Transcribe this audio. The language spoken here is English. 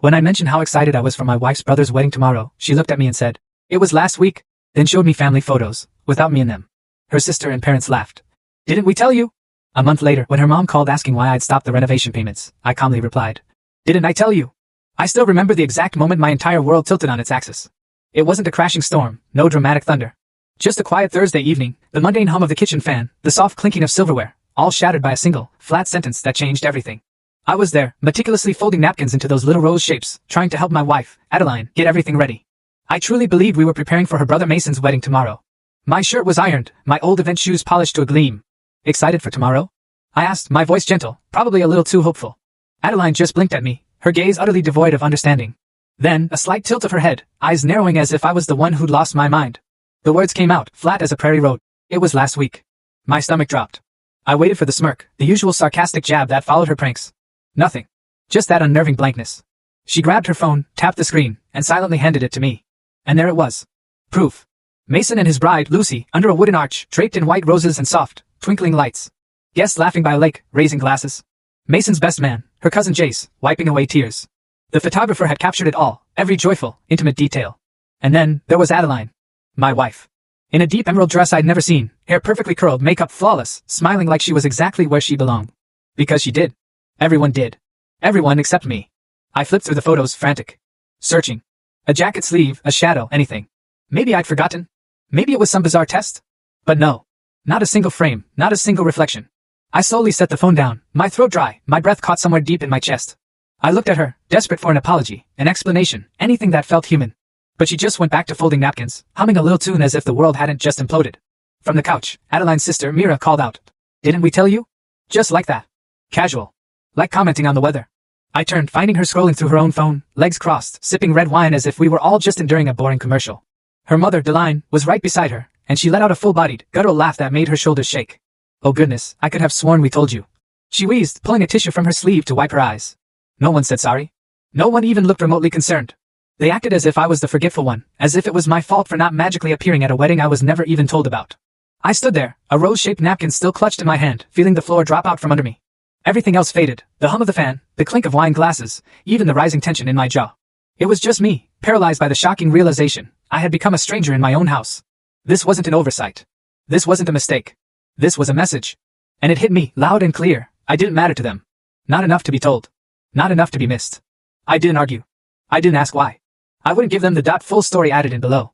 When I mentioned how excited I was for my wife's brother's wedding tomorrow, she looked at me and said, "It was last week," then showed me family photos, without me in them. Her sister and parents laughed. "Didn't we tell you?" A month later, when her mom called asking why I'd stopped the renovation payments, I calmly replied, "Didn't I tell you?" I still remember the exact moment my entire world tilted on its axis. It wasn't a crashing storm, no dramatic thunder. Just a quiet Thursday evening, the mundane hum of the kitchen fan, the soft clinking of silverware, all shattered by a single, flat sentence that changed everything. I was there, meticulously folding napkins into those little rose shapes, trying to help my wife, Adeline, get everything ready. I truly believed we were preparing for her brother Mason's wedding tomorrow. My shirt was ironed, my old event shoes polished to a gleam. "Excited for tomorrow?" I asked, my voice gentle, probably a little too hopeful. Adeline just blinked at me, her gaze utterly devoid of understanding. Then, a slight tilt of her head, eyes narrowing as if I was the one who'd lost my mind. The words came out, flat as a prairie road. "It was last week." My stomach dropped. I waited for the smirk, the usual sarcastic jab that followed her pranks. Nothing. Just that unnerving blankness. She grabbed her phone, tapped the screen, and silently handed it to me. And there it was. Proof. Mason and his bride, Lucy, under a wooden arch, draped in white roses and soft, twinkling lights. Guests laughing by a lake, raising glasses. Mason's best man, her cousin Jace, wiping away tears. The photographer had captured it all, every joyful, intimate detail. And then, there was Adeline. My wife. In a deep emerald dress I'd never seen, hair perfectly curled, makeup flawless, smiling like she was exactly where she belonged. Because she did. Everyone did. Everyone except me. I flipped through the photos, frantic. Searching. A jacket sleeve, a shadow, anything. Maybe I'd forgotten. Maybe it was some bizarre test. But no. Not a single frame, not a single reflection. I slowly set the phone down, my throat dry, my breath caught somewhere deep in my chest. I looked at her, desperate for an apology, an explanation, anything that felt human. But she just went back to folding napkins, humming a little tune as if the world hadn't just imploded. From the couch, Adeline's sister, Mira, called out, "Didn't we tell you?" Just like that. Casual. Like commenting on the weather. I turned, finding her scrolling through her own phone, legs crossed, sipping red wine as if we were all just enduring a boring commercial. Her mother, Deline, was right beside her, and she let out a full-bodied, guttural laugh that made her shoulders shake. "Oh goodness, I could have sworn we told you." She wheezed, pulling a tissue from her sleeve to wipe her eyes. No one said sorry. No one even looked remotely concerned. They acted as if I was the forgetful one, as if it was my fault for not magically appearing at a wedding I was never even told about. I stood there, a rose-shaped napkin still clutched in my hand, feeling the floor drop out from under me. Everything else faded, the hum of the fan, the clink of wine glasses, even the rising tension in my jaw. It was just me, paralyzed by the shocking realization I had become a stranger in my own house. This wasn't an oversight. This wasn't a mistake. This was a message. And it hit me, loud and clear. I didn't matter to them. Not enough to be told. Not enough to be missed. I didn't argue. I didn't ask why. I wouldn't give them the full story added in below.